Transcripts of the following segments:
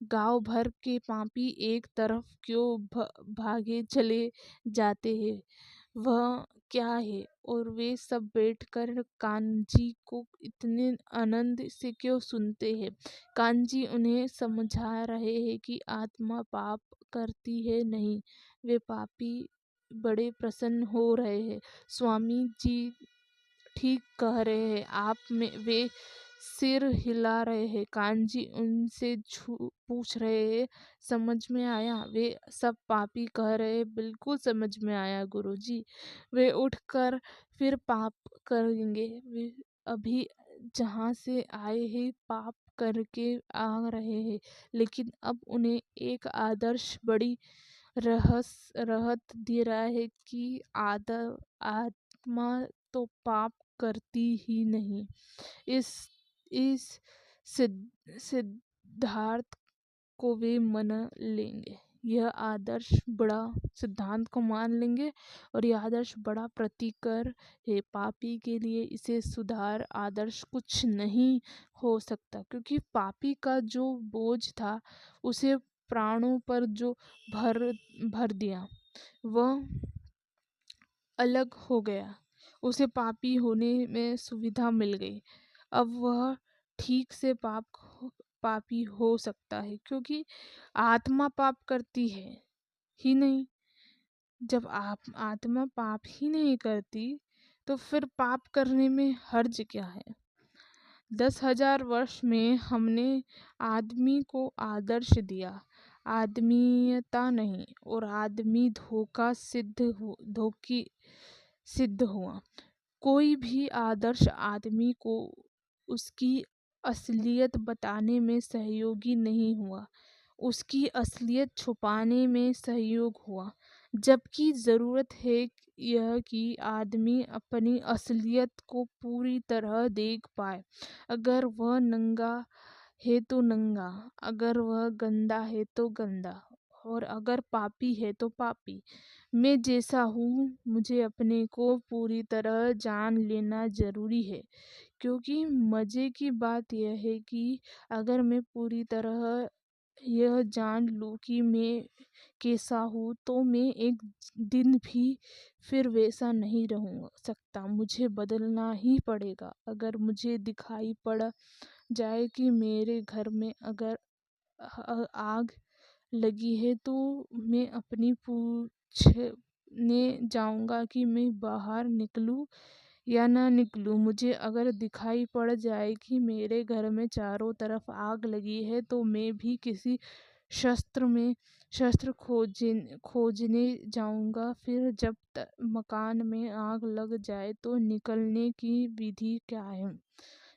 गांव भर के पापी एक तरफ क्यों भागे चले जाते हैं, वह क्या है। और वे सब बैठकर कान्जी को इतने आनंद से क्यों सुनते हैं। कान्जी उन्हें समझा रहे हैं कि आत्मा पाप करती है नहीं, वे पापी बड़े प्रसन्न हो रहे हैं। स्वामी जी ठीक कह रहे हैं आप में, वे सिर हिला रहे हैं। कान्जी उनसे पूछ रहे हैं, समझ में आया। वे सब पापी कह रहे हैं, बिल्कुल समझ में आया गुरुजी। वे उठकर फिर पाप करेंगे। वे अभी जहाँ से आए हैं पाप करके आ रहे हैं, लेकिन अब उन्हें एक आदर्श बड़ी रहत दे रहा है कि आत्मा तो पाप करती ही नहीं। इस सिद्धार्थ को वे मान लेंगे। यह आदर्श बड़ा सिद्धांत को मान लेंगे और यह आदर्श बड़ा प्रतिकर है। पापी के लिए इसे सुधार आदर्श कुछ नहीं हो सकता, क्योंकि पापी का जो बोझ था उसे प्राणों पर जो भर दिया वह अलग हो गया। उसे पापी होने में सुविधा मिल गई। अब वह ठीक से पापी हो सकता है, क्योंकि आत्मा पाप करती है ही नहीं। जब आत्मा पाप ही नहीं करती तो फिर पाप करने में हर्ज क्या है। 10,000 वर्ष में हमने आदमी को आदर्श दिया, आदमीयता नहीं, और आदमी धोखी सिद्ध हुआ। कोई भी आदर्श आदमी को उसकी असलियत बताने में सहयोगी नहीं हुआ, उसकी असलियत छुपाने में सहयोग हुआ। जबकि ज़रूरत है यह कि आदमी अपनी असलियत को पूरी तरह देख पाए। अगर वह नंगा है तो नंगा, अगर वह गंदा है तो गंदा, और अगर पापी है तो पापी। मैं जैसा हूँ मुझे अपने को पूरी तरह जान लेना जरूरी है, क्योंकि मज़े की बात यह है कि अगर मैं पूरी तरह यह जान लूँ कि मैं कैसा हूँ तो मैं एक दिन भी फिर वैसा नहीं रह सकता। मुझे बदलना ही पड़ेगा। अगर मुझे दिखाई पड़ जाए कि मेरे घर में अगर आग लगी है तो मैं अपनी पूछने जाऊंगा कि मैं बाहर निकलूं या ना निकलूं। मुझे अगर दिखाई पड़ जाए कि मेरे घर में चारों तरफ आग लगी है तो मैं भी किसी शस्त्र खोजने जाऊंगा। फिर जब मकान में आग लग जाए तो निकलने की विधि क्या है।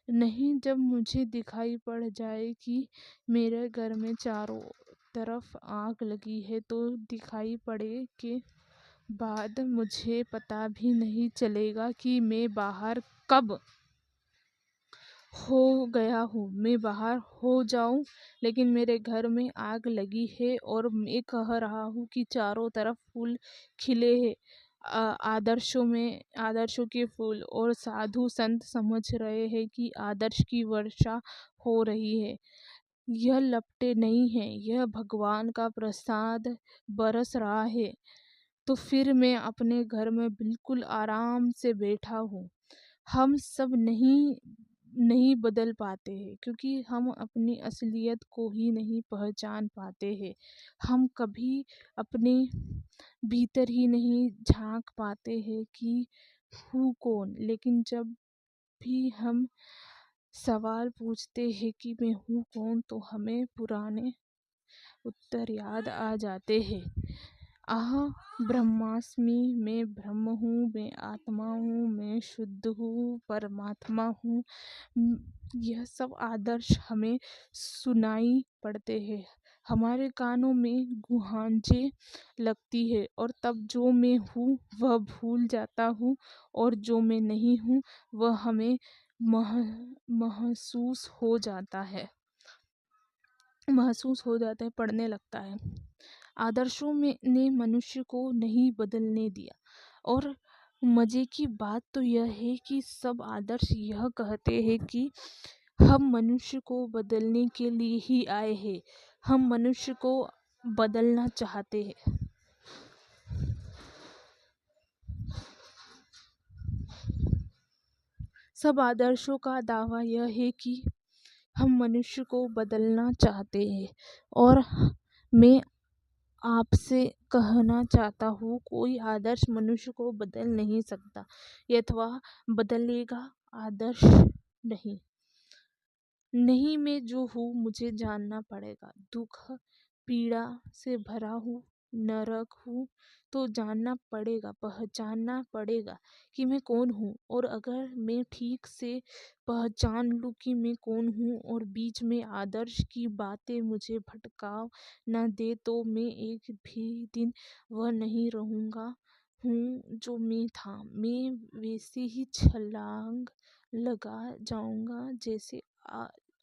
नहीं, जब मुझे दिखाई पड़ जाए कि मेरे घर में चारों तरफ आग लगी है तो दिखाई पड़े के बाद मुझे पता भी नहीं चलेगा कि मैं बाहर कब हो गया हूँ। मैं बाहर हो जाऊं, लेकिन मेरे घर में आग लगी है और मैं कह रहा हूँ कि चारों तरफ फूल खिले हैं, आदर्शों के फूल, और साधु संत समझ रहे हैं कि आदर्श की वर्षा हो रही है। यह लपटे नहीं है, यह भगवान का प्रसाद बरस रहा है। तो फिर मैं अपने घर में बिल्कुल आराम से बैठा हूँ। हम सब नहीं बदल पाते हैं, क्योंकि हम अपनी असलियत को ही नहीं पहचान पाते हैं। हम कभी अपने भीतर ही नहीं झांक पाते हैं कि हूँ कौन। लेकिन जब भी हम सवाल पूछते हैं कि मैं हूँ कौन, तो हमें पुराने उत्तर याद आ जाते हैं। ब्रह्मास्मि, मैं ब्रह्म हूँ, मैं आत्मा हूँ, मैं शुद्ध हूँ, परमात्मा हूँ। यह सब आदर्श हमें सुनाई पड़ते हैं, हमारे कानों में गुहांचे लगती है, और तब जो मैं हूँ वह भूल जाता हूँ, और जो मैं नहीं हूँ वह हमें महसूस हो जाता है पड़ने लगता है। आदर्शों में ने मनुष्य को नहीं बदलने दिया। और मजे की बात तो यह है कि सब आदर्श यह कहते हैं कि हम मनुष्य को बदलने के लिए ही आए हैं। हम मनुष्य को बदलना चाहते हैं। सब आदर्शों का दावा यह है कि हम मनुष्य को बदलना चाहते हैं, और मैं आपसे कहना चाहता हूँ, कोई आदर्श मनुष्य को बदल नहीं सकता, अथवा बदलेगा आदर्श नहीं। नहीं, मैं जो हूँ मुझे जानना पड़ेगा। दुख पीड़ा से भरा हूँ, नरक हूँ, तो जानना पड़ेगा, पहचानना पड़ेगा कि मैं कौन हूँ। और अगर मैं ठीक से पहचान लूँ कि मैं कौन हूँ, और बीच में आदर्श की बातें मुझे भटकाव न दे, तो मैं एक भी दिन वह नहीं रहूँगा हूँ जो मैं था। मैं वैसे ही छलांग लगा जाऊँगा जैसे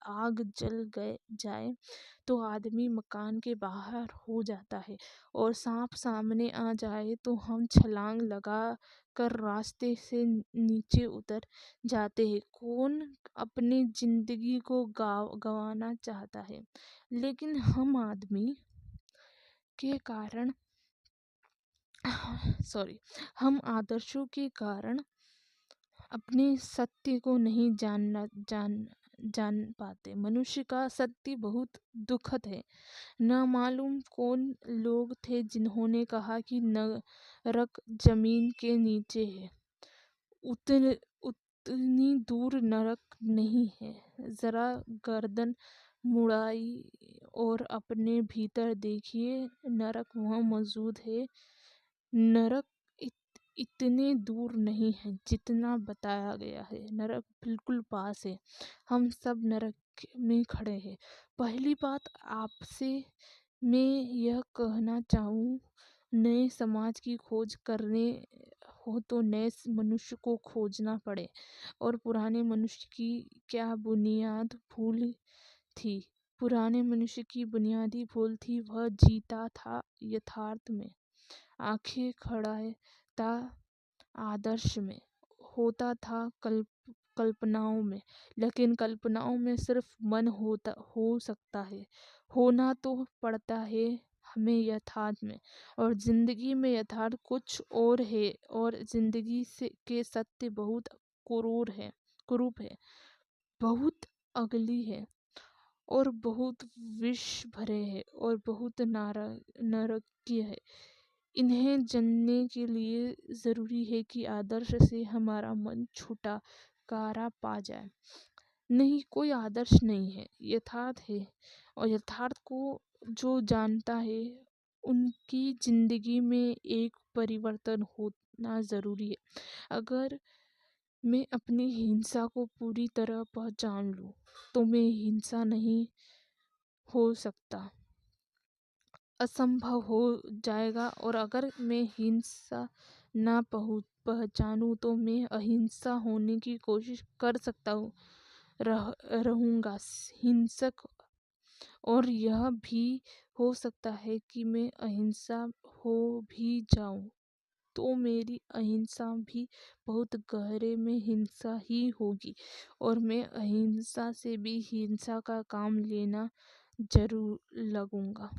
आग जल गए जाए तो आदमी मकान के बाहर हो जाता है, और सांप सामने आ जाए तो हम छलांग लगा कर रास्ते से नीचे उतर जाते हैं। कौन अपनी जिंदगी को गंवाना चाहता है? लेकिन हम आदमी के कारण हम आदर्शों के कारण अपने सत्य को नहीं जान पाते। मनुष्य का सत्य बहुत दुखद है। न मालूम कौन लोग थे जिन्होंने कहा कि नरक जमीन के नीचे है। उतनी दूर नरक नहीं है। जरा गर्दन मुड़ाई और अपने भीतर देखिए, नरक वहाँ मौजूद है। नरक इतने दूर नहीं है जितना बताया गया है। नरक बिल्कुल पास है। हम सब नरक में खड़े हैं। पहली बात आपसे मैं यह कहना चाहूँ, नए समाज की खोज करने हो तो नए मनुष्य को खोजना पड़े, और पुराने मनुष्य की क्या बुनियाद भूल थी। पुराने मनुष्य की बुनियादी भूल थी, वह जीता था यथार्थ में, आंखें खड़ा आदर्श में, होता था कल्पनाओं में। लेकिन कल्पनाओं में सिर्फ मन हो सकता है, होना तो पड़ता है हमें यथार्थ में। और जिंदगी में यथार्थ कुछ और है, और जिंदगी के सत्य बहुत कुरूप है, बहुत अगली है, और बहुत विष भरे हैं, और बहुत नारकीय है। इन्हें जानने के लिए जरूरी है कि आदर्श से हमारा मन छुटकारा पा जाए। नहीं, कोई आदर्श नहीं है, यथार्थ है। और यथार्थ को जो जानता है, उनकी जिंदगी में एक परिवर्तन होना जरूरी है। अगर मैं अपनी हिंसा को पूरी तरह पहचान लूं, तो मैं हिंसा नहीं हो सकता, असंभव हो जाएगा। और अगर मैं हिंसा ना पहचानूं, तो मैं अहिंसा होने की कोशिश कर सकता हूँ, रहूंगा हिंसक। और यह भी हो सकता है कि मैं अहिंसा हो भी जाऊं, तो मेरी अहिंसा भी बहुत गहरे में हिंसा ही होगी, और मैं अहिंसा से भी हिंसा का काम लेना जरूर लगूंगा।